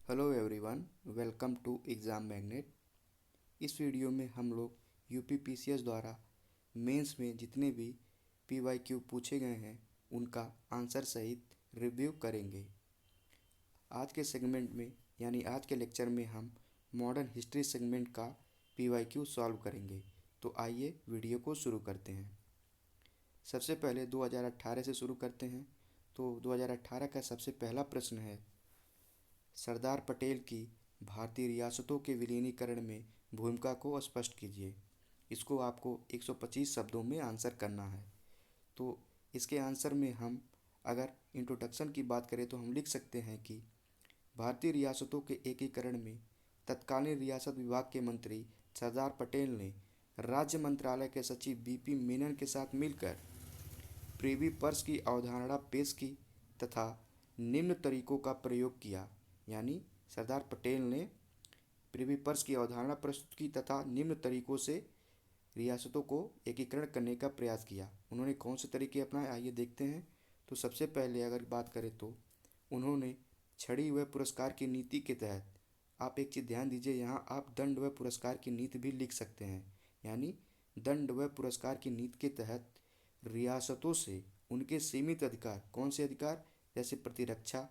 Hello everyone, welcome to exam magnet. इस video में हम लोग यूपीपीसीएस द्वारा मेंस में जितने भी पीवाईक्यू पूछे गए हैं उनका आंसर सहित रिव्यू करेंगे। आज के सेगमेंट में यानी आज के लेक्चर में हम मॉडर्न हिस्ट्री सेगमेंट का पीवाईक्यू सॉल्व करेंगे। तो आइए वीडियो को शुरू करते हैं। सबसे पहले 2018 से शुरू करते हैं। तो 2018 का सबसे पहला प्रश्न है, सरदार पटेल की भारतीय रियासतों के विलीनीकरण में भूमिका को स्पष्ट कीजिए। इसको आपको 125 शब्दों में आंसर करना है। तो इसके आंसर में हम अगर इंट्रोडक्शन की बात करें तो हम लिख सकते हैं कि भारतीय रियासतों के एकीकरण में तत्कालीन रियासत विभाग के मंत्री सरदार पटेल ने राज्य मंत्रालय के सचिव बीपी मेनन के साथ मिलकर प्रिवी पर्स की अवधारणा पेश की तथा निम्न तरीकों का प्रयोग किया। यानी सरदार पटेल ने प्रिवी पर्स की अवधारणा प्रस्तुत की तथा निम्न तरीकों से रियासतों को एकीकरण करने का प्रयास किया। उन्होंने कौन से तरीके अपनाए, आइए देखते हैं। तो सबसे पहले अगर बात करें तो उन्होंने छड़ी व पुरस्कार की नीति के तहत, आप एक चीज़ ध्यान दीजिए, यहाँ आप दंड व पुरस्कार की नीति भी लिख सकते हैं। यानी दंड व पुरस्कार की नीति के तहत रियासतों से उनके सीमित अधिकार, कौन से अधिकार, जैसे प्रतिरक्षा,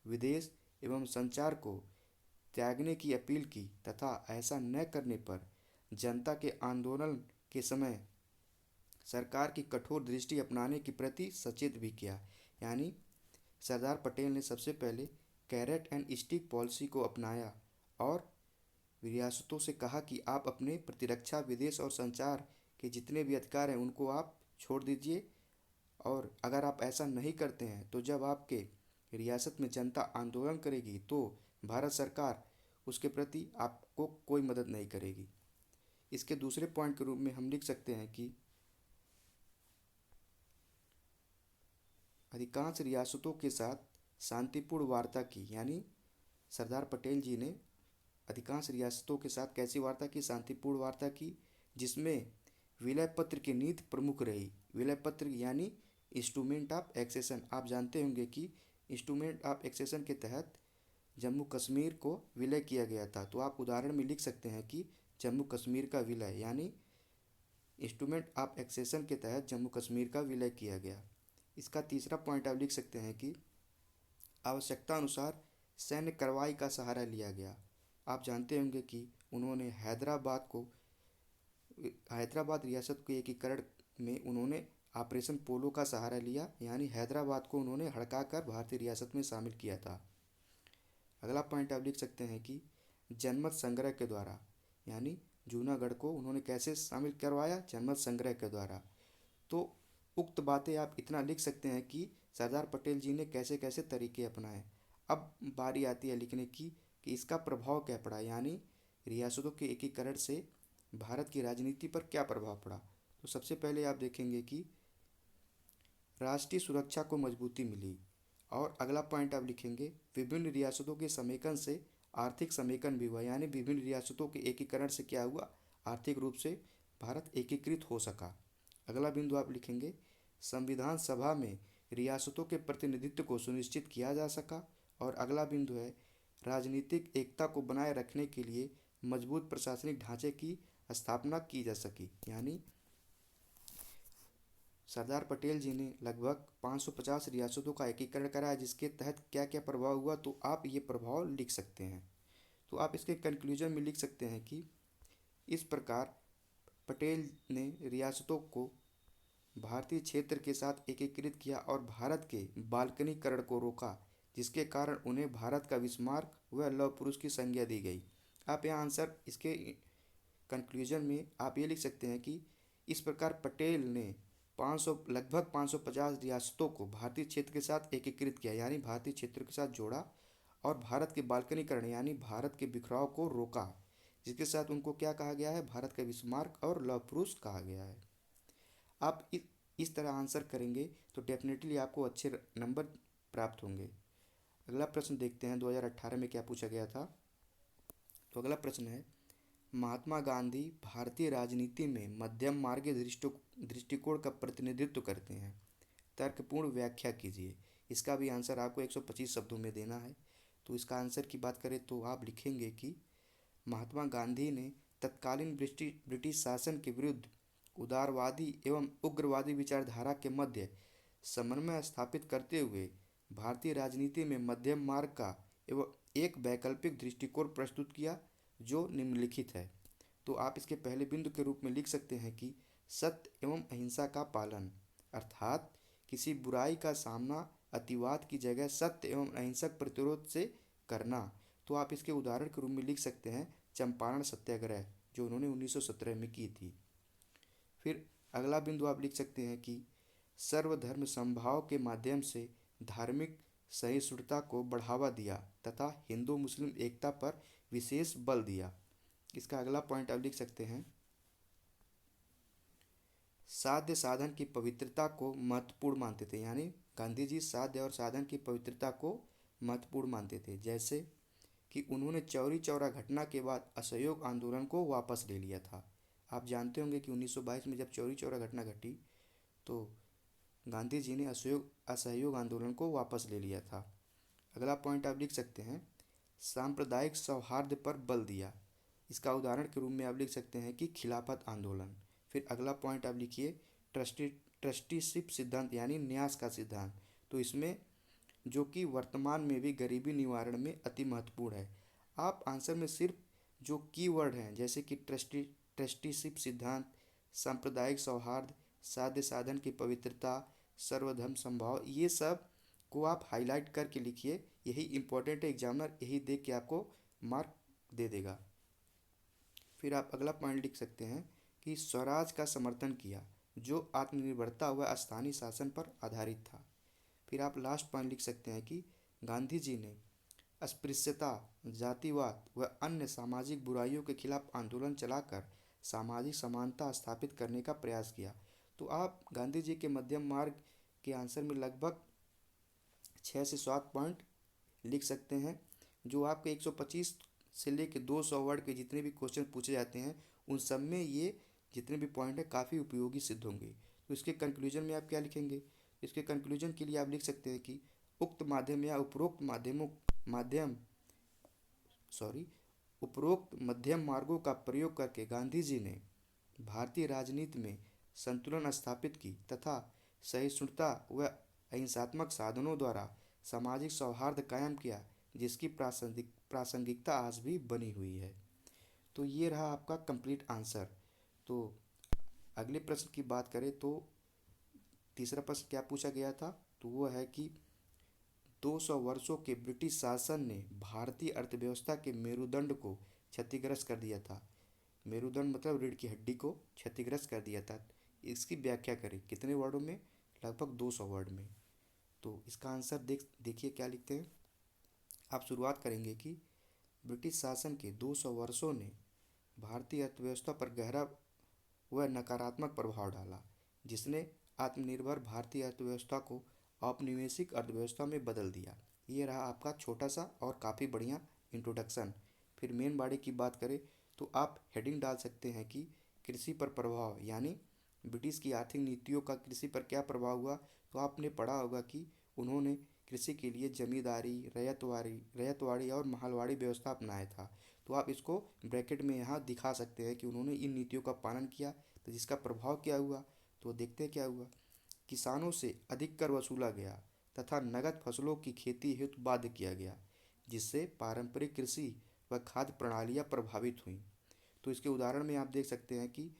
विदेश एवं संचार को त्यागने की अपील की तथा ऐसा न करने पर जनता के आंदोलन के समय सरकार की कठोर दृष्टि अपनाने के प्रति सचेत भी किया। यानी सरदार पटेल ने सबसे पहले कैरेट एंड स्टिक पॉलिसी को अपनाया और रियासतों से कहा कि आप अपने प्रतिरक्षा, विदेश और संचार के जितने भी अधिकार हैं उनको आप छोड़ दीजिए, और अगर आप ऐसा नहीं करते हैं तो जब आपके रियासत में जनता आंदोलन करेगी तो भारत सरकार उसके प्रति आपको कोई मदद नहीं करेगी। इसके दूसरे पॉइंट के रूप में हम लिख सकते हैं कि अधिकांश रियासतों के साथ शांतिपूर्ण वार्ता की। यानी सरदार पटेल जी ने अधिकांश रियासतों के साथ कैसी वार्ता की, शांतिपूर्ण वार्ता की, जिसमें विलय पत्र की नीति प्रमुख रही। विलय पत्र यानी इंस्ट्रूमेंट ऑफ एक्सेशन। आप जानते होंगे कि इंस्ट्रूमेंट ऑफ एक्सेशन के तहत जम्मू कश्मीर को विलय किया गया था। तो आप उदाहरण में लिख सकते हैं कि जम्मू कश्मीर का विलय, यानी इंस्ट्रूमेंट ऑफ एक्सेशन के तहत जम्मू कश्मीर का विलय किया गया। इसका तीसरा पॉइंट आप लिख सकते हैं कि आवश्यकता अनुसार सैन्य कार्रवाई का सहारा लिया गया। आप जानते होंगे कि उन्होंने हैदराबाद रियासत के एकीकरण में उन्होंने ऑपरेशन पोलो का सहारा लिया। यानी हैदराबाद को उन्होंने हड़काकर भारतीय रियासत में शामिल किया था। अगला पॉइंट आप लिख सकते हैं कि जनमत संग्रह के द्वारा, यानी जूनागढ़ को उन्होंने कैसे शामिल करवाया, जनमत संग्रह के द्वारा। तो उक्त बातें आप इतना लिख सकते हैं कि सरदार पटेल जी ने कैसे कैसे तरीके अपनाए। अब बारी आती है लिखने की कि इसका प्रभाव क्या पड़ा, यानी रियासतों के एकीकरण से भारत की राजनीति पर क्या प्रभाव पड़ा। तो सबसे पहले आप देखेंगे कि राष्ट्रीय सुरक्षा को मजबूती मिली। और अगला पॉइंट आप लिखेंगे, विभिन्न रियासतों के समेकन से आर्थिक समेकन भी हुआ। यानी विभिन्न रियासतों के एकीकरण से क्या हुआ, आर्थिक रूप से भारत एकीकृत हो सका। अगला बिंदु आप लिखेंगे, संविधान सभा में रियासतों के प्रतिनिधित्व को सुनिश्चित किया जा सका। और अगला बिंदु है, राजनीतिक एकता को बनाए रखने के लिए मजबूत प्रशासनिक ढांचे की स्थापना की जा सकी। यानी सरदार पटेल जी ने लगभग 550 रियासतों का एकीकरण कराया, जिसके तहत क्या क्या प्रभाव हुआ, तो आप ये प्रभाव लिख सकते हैं। तो आप इसके कंक्लूजन में लिख सकते हैं कि इस प्रकार पटेल ने रियासतों को भारतीय क्षेत्र के साथ एकीकृत किया और भारत के बाल्कनीकरण को रोका, जिसके कारण उन्हें भारत का विस्मार्क व लौह पुरुष की संज्ञा दी गई। आप यहाँ आंसर इसके कंक्लूजन में आप ये लिख सकते हैं कि इस प्रकार पटेल ने 500 लगभग 550 रियासतों को भारतीय क्षेत्र के साथ एकीकृत किया, यानी भारतीय क्षेत्र के साथ जोड़ा, और भारत के बाल्कनीकरण यानी भारत के बिखराव को रोका, जिसके साथ उनको क्या कहा गया है, भारत का विस्मार्क और लौह पुरुष कहा गया है। आप इस तरह आंसर करेंगे तो डेफिनेटली आपको अच्छे नंबर प्राप्त होंगे। अगला प्रश्न देखते हैं 2018 में क्या पूछा गया था। तो अगला प्रश्न है, महात्मा गांधी भारतीय राजनीति में मध्यम मार्गीय दृष्टिकोण का प्रतिनिधित्व करते हैं। तर्कपूर्ण व्याख्या कीजिए। इसका भी आंसर आपको 125 शब्दों में देना है। तो इसका आंसर की बात करें तो आप लिखेंगे कि महात्मा गांधी ने तत्कालीन ब्रिटिश शासन के विरुद्ध उदारवादी एवं उग्रवादी विचारधारा के मध्य समन्वय स्थापित करते हुए भारतीय राजनीति में मध्यम मार्ग का एवं एक वैकल्पिक दृष्टिकोण प्रस्तुत किया, जो निम्नलिखित है। तो आप इसके पहले बिंदु के रूप में लिख सकते हैं कि सत्य एवं अहिंसा का पालन, अर्थात किसी बुराई का सामना अतिवाद की जगह सत्य एवं अहिंसक प्रतिरोध से करना। तो आप इसके उदाहरण के रूप में लिख सकते हैं चंपारण सत्याग्रह, जो उन्होंने 1917 में की थी। फिर अगला बिंदु आप लिख सकते हैं कि सर्वधर्म समभाव के माध्यम से धार्मिक सहिष्णुता को बढ़ावा दिया तथा हिंदू मुस्लिम एकता पर विशेष बल दिया। इसका अगला पॉइंट आप लिख सकते हैं साध्य साधन की पवित्रता को महत्वपूर्ण मानते थे, यानी गांधी जी साध्य और साधन की पवित्रता को महत्वपूर्ण मानते थे। जैसे कि उन्होंने चौरी चौरा घटना के बाद असहयोग आंदोलन को वापस ले लिया था। आप जानते होंगे कि 1922 में जब चौरी चौरा घटना घटी तो गांधी जी ने असहयोग आंदोलन को वापस ले लिया था। अगला पॉइंट आप लिख सकते हैं सांप्रदायिक सौहार्द पर बल दिया। इसका उदाहरण के रूप में आप लिख सकते हैं कि खिलाफत आंदोलन। फिर अगला पॉइंट आप लिखिए ट्रस्टीशिप सिद्धांत, यानी न्यास का सिद्धांत। तो इसमें जो कि वर्तमान में भी गरीबी निवारण में अति महत्वपूर्ण है। आप आंसर में सिर्फ जो कीवर्ड हैं जैसे कि ट्रस्टीशिप सिद्धांत, सांप्रदायिक सौहार्द, साध्य साधन की पवित्रता, सर्वधर्म समभाव, ये सब को आप हाईलाइट करके लिखिए। यही इम्पोर्टेंट है, एग्जामिनर यही देख के आपको मार्क दे देगा। फिर आप अगला पॉइंट लिख सकते हैं कि स्वराज का समर्थन किया, जो आत्मनिर्भरता व स्थानीय शासन पर आधारित था। फिर आप लास्ट पॉइंट लिख सकते हैं कि गांधी जी ने अस्पृश्यता, जातिवाद व अन्य सामाजिक बुराइयों के खिलाफ आंदोलन चलाकर सामाजिक समानता स्थापित करने का प्रयास किया। तो आप गांधी जी के मध्यम मार्ग के आंसर में लगभग 6 से 7 पॉइंट लिख सकते हैं, जो आपके 125 से लेकर 200 वर्ड के जितने भी क्वेश्चन पूछे जाते हैं उन सब में ये जितने भी पॉइंट है काफ़ी उपयोगी सिद्ध होंगे। तो इसके कंक्लूजन में आप क्या लिखेंगे? इसके कंक्लूजन के लिए आप लिख सकते हैं कि उक्त माध्यम या उपरोक्त उपरोक्त मध्यम मार्गों का प्रयोग करके गांधी जी ने भारतीय राजनीति में संतुलन स्थापित की तथा सहिष्णुता व अहिंसात्मक साधनों द्वारा सामाजिक सौहार्द कायम किया, जिसकी प्रासंगिकता आज भी बनी हुई है। तो ये रहा आपका कंप्लीट आंसर। तो अगले प्रश्न की बात करें तो तीसरा प्रश्न क्या पूछा गया था? तो वो है कि 200 वर्षों के ब्रिटिश शासन ने भारतीय अर्थव्यवस्था के मेरुदंड को क्षतिग्रस्त कर दिया था। मेरुदंड मतलब रीढ़ की हड्डी को क्षतिग्रस्त कर दिया था। इसकी व्याख्या करें कितने वर्डों में? लगभग 200 वर्ड में। तो इसका आंसर देखिए क्या लिखते हैं। आप शुरुआत करेंगे कि ब्रिटिश शासन के 200 वर्षों ने भारतीय अर्थव्यवस्था पर गहरा व नकारात्मक प्रभाव डाला, जिसने आत्मनिर्भर भारतीय अर्थव्यवस्था को औपनिवेशिक अर्थव्यवस्था में बदल दिया। ये रहा आपका छोटा सा और काफ़ी बढ़िया इंट्रोडक्शन। फिर मेन बॉडी की बात करें तो आप हेडिंग डाल सकते हैं कि कृषि पर प्रभाव, यानी ब्रिटिश की आर्थिक नीतियों का कृषि पर क्या प्रभाव हुआ। तो आपने पढ़ा होगा कि उन्होंने कृषि के लिए जमींदारी, रैयतवाड़ी और महलवाड़ी व्यवस्था अपनाया था। तो आप इसको ब्रैकेट में यहाँ दिखा सकते हैं कि उन्होंने इन नीतियों का पालन किया, तो जिसका प्रभाव क्या हुआ। तो देखते हैं क्या हुआ। किसानों से अधिक कर वसूला गया तथा नगद फसलों की खेती हेतु बाध्य किया गया, जिससे पारंपरिक कृषि व खाद्य प्रणालियाँ प्रभावित हुईं। तो इसके उदाहरण में आप देख सकते हैं कि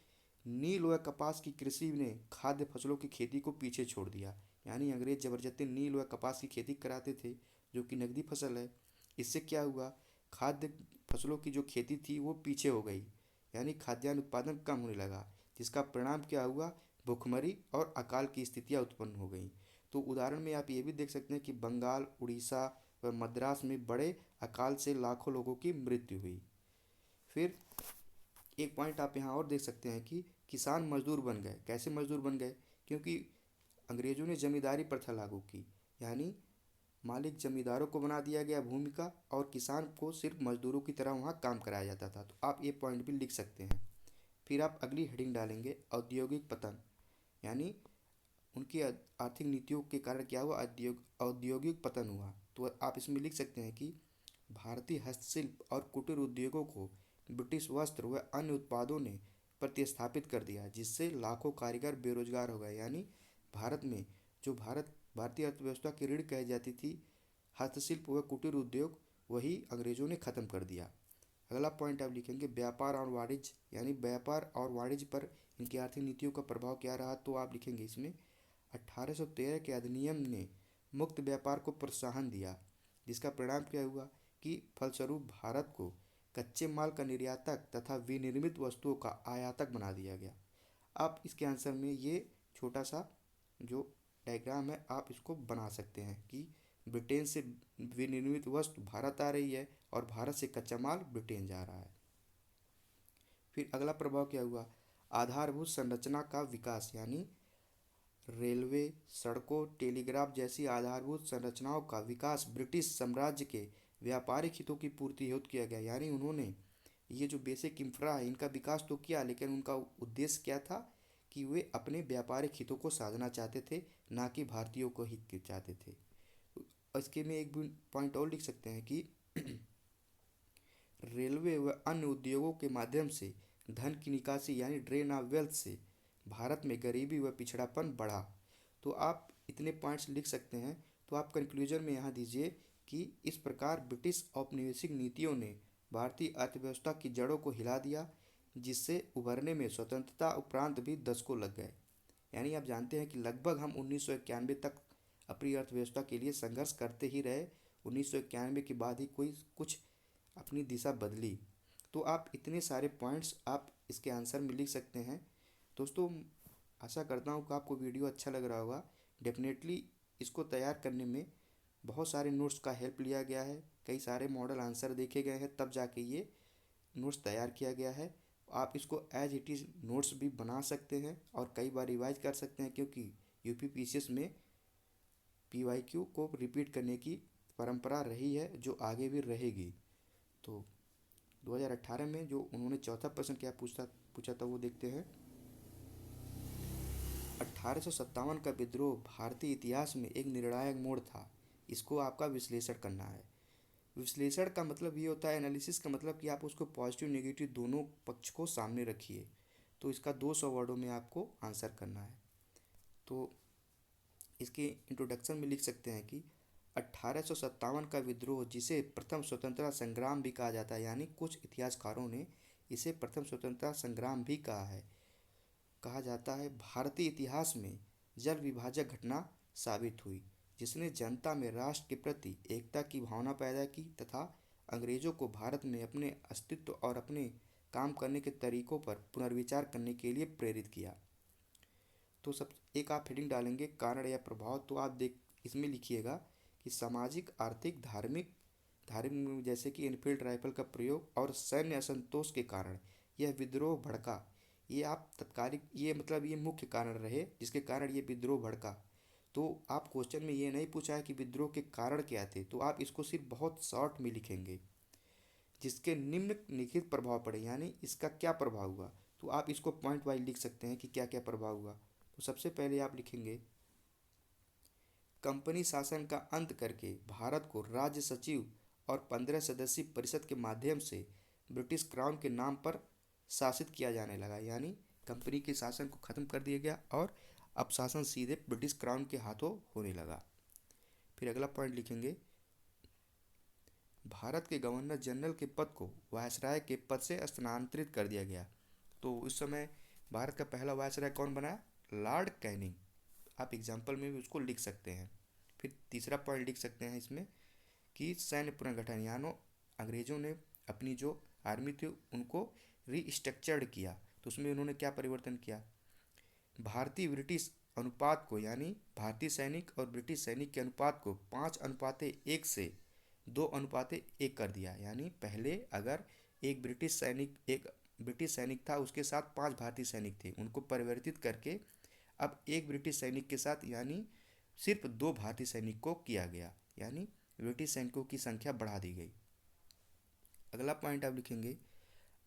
नील व कपास की कृषि ने खाद्य फसलों की खेती को पीछे छोड़ दिया, यानी अंग्रेज जबरदस्ती नील व कपास की खेती कराते थे, जो कि नकदी फसल है। इससे क्या हुआ, खाद्य फसलों की जो खेती थी वो पीछे हो गई, यानी खाद्यान्न उत्पादन कम होने लगा, जिसका परिणाम क्या हुआ, भुखमरी और अकाल की स्थितियाँ उत्पन्न हो गई। तो उदाहरण में आप ये भी देख सकते हैं कि बंगाल, उड़ीसा व मद्रास में बड़े अकाल से लाखों लोगों की मृत्यु हुई। फिर एक पॉइंट आप यहाँ और देख सकते हैं कि किसान मजदूर बन गए। कैसे मजदूर बन गए? क्योंकि अंग्रेजों ने जमींदारी प्रथा लागू की, यानी मालिक जमींदारों को बना दिया गया भूमि का, और किसान को सिर्फ मजदूरों की तरह वहाँ काम कराया जाता था। तो आप ये पॉइंट भी लिख सकते हैं। फिर आप अगली हेडिंग डालेंगे औद्योगिक पतन, यानी उनकी आर्थिक नीतियों के कारण क्या हुआ, औद्योगिक पतन हुआ। तो आप इसमें लिख सकते हैं कि भारतीय हस्तशिल्प और कुटीर उद्योगों को ब्रिटिश वस्त्र व अन्य उत्पादों ने प्रतिस्थापित कर दिया, जिससे लाखों कारीगर बेरोजगार हो गए। यानी भारत में जो भारतीय अर्थव्यवस्था की रीढ़ कही जाती थी, हस्तशिल्प व कुटीर उद्योग, वही अंग्रेजों ने खत्म कर दिया। अगला पॉइंट आप लिखेंगे व्यापार और वाणिज्य, यानी व्यापार और वाणिज्य पर इनकी आर्थिक नीतियों का प्रभाव क्या रहा। तो आप लिखेंगे इसमें 1813 के अधिनियम ने मुक्त व्यापार को प्रोत्साहन दिया, जिसका परिणाम क्या हुआ कि फलस्वरूप भारत को कच्चे माल का निर्यातक तथा विनिर्मित वस्तुओं का आयातक बना दिया गया। आप इसके आंसर में ये छोटा सा जो डायग्राम है आप इसको बना सकते हैं कि ब्रिटेन से विनिर्मित वस्तु भारत आ रही है और भारत से कच्चा माल ब्रिटेन जा रहा है। फिर अगला प्रभाव क्या हुआ, आधारभूत संरचना का विकास, यानी रेलवे, सड़कों, टेलीग्राफ जैसी आधारभूत संरचनाओं का विकास ब्रिटिश साम्राज्य के व्यापारिक हितों की पूर्ति हेतु किया गया। यानी उन्होंने ये जो बेसिक इंफ्रा है इनका विकास तो किया, लेकिन उनका उद्देश्य क्या था कि वे अपने व्यापारिक हितों को साधना चाहते थे, ना कि भारतीयों को हित के चाहते थे। इसके में एक भी पॉइंट और लिख सकते हैं कि रेलवे व अन्य उद्योगों के माध्यम से धन की निकासी, यानी ड्रेन ऑफ वेल्थ से भारत में गरीबी व पिछड़ापन बढ़ा। तो आप इतने पॉइंट्स लिख सकते हैं। तो आप कंक्लूजन में यहाँ दीजिए कि इस प्रकार ब्रिटिश औपनिवेशिक नीतियों ने भारतीय अर्थव्यवस्था की जड़ों को हिला दिया, जिससे उभरने में स्वतंत्रता उपरांत भी दशकों लग गए। यानी आप जानते हैं कि लगभग हम 1991 तक अपनी अर्थव्यवस्था के लिए संघर्ष करते ही रहे। 1991 के बाद ही कोई कुछ अपनी दिशा बदली। तो आप इतने सारे पॉइंट्स आप इसके आंसर में लिख सकते हैं। दोस्तों, आशा करता हूँ कि आपको वीडियो अच्छा लग रहा होगा। डेफिनेटली इसको तैयार करने में बहुत सारे नोट्स का हेल्प लिया गया है, कई सारे मॉडल आंसर देखे गए हैं, तब जाके ये नोट्स तैयार किया गया है। आप इसको एज इट इज़ नोट्स भी बना सकते हैं और कई बार रिवाइज कर सकते हैं, क्योंकि यूपीपीसीएस में पीवाईक्यू को रिपीट करने की परंपरा रही है, जो आगे भी रहेगी। तो 2018 में जो उन्होंने चौथा प्रश्न क्या पूछा था वो देखते हैं। 1857 का विद्रोह भारतीय इतिहास में एक निर्णायक मोड़ था। इसको आपका विश्लेषण करना है। विश्लेषण का मतलब ये होता है, एनालिसिस का मतलब कि आप उसको पॉजिटिव नेगेटिव दोनों पक्ष को सामने रखिए। तो इसका 200 वर्डों में आपको आंसर करना है। तो इसके इंट्रोडक्शन में लिख सकते हैं कि 1857 का विद्रोह, जिसे प्रथम स्वतंत्रता संग्राम भी कहा जाता है, यानी कुछ इतिहासकारों ने इसे प्रथम स्वतंत्रता संग्राम भी कहा जाता है, भारतीय इतिहास में जल विभाजक घटना साबित हुई, जिसने जनता में राष्ट्र के प्रति एकता की भावना पैदा की तथा अंग्रेजों को भारत में अपने अस्तित्व और अपने काम करने के तरीकों पर पुनर्विचार करने के लिए प्रेरित किया। तो सब एक आप हेडिंग डालेंगे कारण या प्रभाव। तो आप देख इसमें लिखिएगा कि सामाजिक, आर्थिक, धार्मिक जैसे कि इनफील्ड राइफल का प्रयोग और सैन्य असंतोष के कारण यह विद्रोह भड़का। ये आप तत्कालिक, ये मतलब ये मुख्य कारण रहे जिसके कारण ये विद्रोह भड़का। तो आप क्वेश्चन में ये नहीं पूछा है कि विद्रोह के कारण क्या थे, तो आप इसको सिर्फ बहुत शॉर्ट में लिखेंगे, जिसके निम्नलिखित प्रभाव पड़े, यानी इसका क्या प्रभाव हुआ। तो आप इसको पॉइंट वाइज लिख सकते हैं कि क्या क्या प्रभाव हुआ। तो सबसे पहले आप लिखेंगे कंपनी शासन का अंत करके भारत को राज्य सचिव और 15 सदस्यीय परिषद के माध्यम से ब्रिटिश क्राउन के नाम पर शासित किया जाने लगा। यानी कंपनी के शासन को खत्म कर दिया गया और अब शासन सीधे ब्रिटिश क्राउन के हाथों होने लगा। फिर अगला पॉइंट लिखेंगे भारत के गवर्नर जनरल के पद को वायसराय के पद से स्थानांतरित कर दिया गया। तो उस समय भारत का पहला वायसराय कौन बना, लॉर्ड कैनिंग। आप एग्जाम्पल में भी उसको लिख सकते हैं। फिर तीसरा पॉइंट लिख सकते हैं इसमें कि सैन्य पुनर्गठन, यानी अंग्रेजों ने अपनी जो आर्मी थी उनको रीस्ट्रक्चर्ड किया। तो उसमें उन्होंने क्या परिवर्तन किया, भारतीय ब्रिटिश अनुपात को, यानी भारतीय सैनिक और ब्रिटिश सैनिक के अनुपात को 5:1 से 2:1 कर दिया। यानी पहले अगर एक ब्रिटिश सैनिक था, उसके साथ 5 भारतीय सैनिक थे, उनको परिवर्तित करके अब एक ब्रिटिश सैनिक के साथ यानी सिर्फ 2 भारतीय सैनिक को किया गया, यानी ब्रिटिश सैनिकों की संख्या बढ़ा दी गई। अगला पॉइंट आप लिखेंगे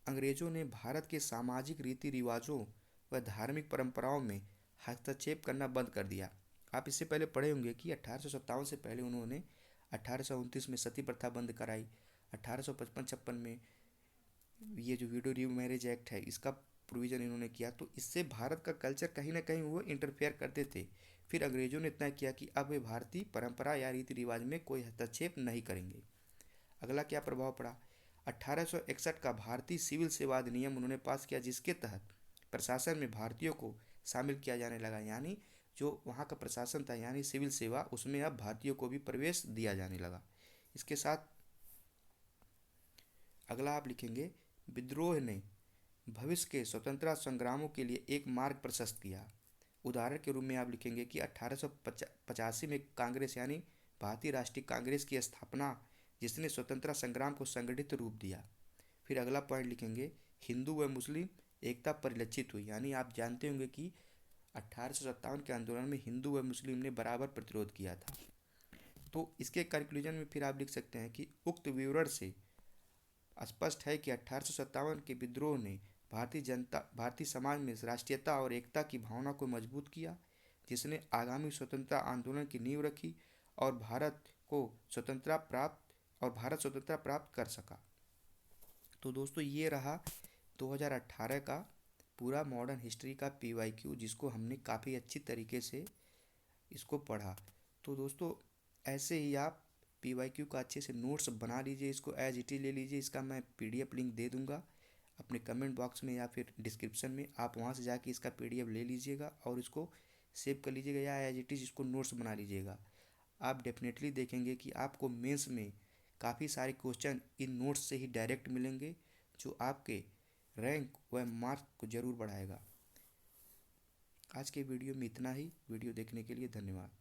अंग्रेजों ने भारत के सामाजिक रीति रिवाजों व धार्मिक परंपराओं में हस्तक्षेप करना बंद कर दिया। आप इससे पहले पढ़े होंगे कि 1857 से पहले उन्होंने 1829 में सती प्रथा बंद कराई, 1855-56 में ये जो विडो री मैरिज एक्ट है इसका प्रोविज़न इन्होंने किया, तो इससे भारत का कल्चर कहीं ना कहीं वो इंटरफेयर करते थे। फिर अंग्रेज़ों ने इतना किया कि अब वे भारतीय परंपरा या रीति रिवाज में कोई हस्तक्षेप नहीं करेंगे। अगला क्या प्रभाव पड़ा? 1861 का भारतीय सिविल सेवा अधिनियम उन्होंने पास किया, जिसके तहत प्रशासन में भारतीयों को शामिल किया जाने लगा। यानी जो वहाँ का प्रशासन था, यानी सिविल सेवा, उसमें अब भारतीयों को भी प्रवेश दिया जाने लगा। इसके साथ अगला आप लिखेंगे, विद्रोह ने भविष्य के स्वतंत्रता संग्रामों के लिए एक मार्ग प्रशस्त किया। उदाहरण के रूप में आप लिखेंगे कि 1885 में कांग्रेस यानी भारतीय राष्ट्रीय कांग्रेस की स्थापना, जिसने स्वतंत्रता संग्राम को संगठित रूप दिया। फिर अगला पॉइंट लिखेंगे, हिंदू व मुस्लिम एकता परिलक्षित हुई। यानी आप जानते होंगे कि 1857 के आंदोलन में हिंदू व मुस्लिम ने बराबर प्रतिरोध किया था। तो इसके कंक्लूजन में फिर आप लिख सकते हैं कि उक्त विवरण से स्पष्ट है कि 1857 के विद्रोह ने भारतीय समाज में राष्ट्रीयता और एकता की भावना को मजबूत किया, जिसने आगामी स्वतंत्रता आंदोलन की नींव रखी और भारत स्वतंत्रता प्राप्त कर सका। तो दोस्तों ये रहा 2018 का पूरा मॉडर्न हिस्ट्री का PYQ, जिसको हमने काफ़ी अच्छी तरीके से इसको पढ़ा। तो दोस्तों ऐसे ही आप PYQ का अच्छे से नोट्स बना लीजिए, इसको एज इट इज ले लीजिए। इसका मैं PDF लिंक दे दूंगा अपने कमेंट बॉक्स में या फिर डिस्क्रिप्शन में, आप वहां से जाके इसका PDF ले लीजिएगा और इसको सेव कर लीजिएगा या एज इट इज इसको नोट्स बना लीजिएगा। आप डेफिनेटली देखेंगे कि आपको मेंस में काफ़ी सारे क्वेश्चन इन नोट्स से ही डायरेक्ट मिलेंगे, जो आपके रैंक व मार्क्स को ज़रूर बढ़ाएगा। आज के वीडियो में इतना ही। वीडियो देखने के लिए धन्यवाद।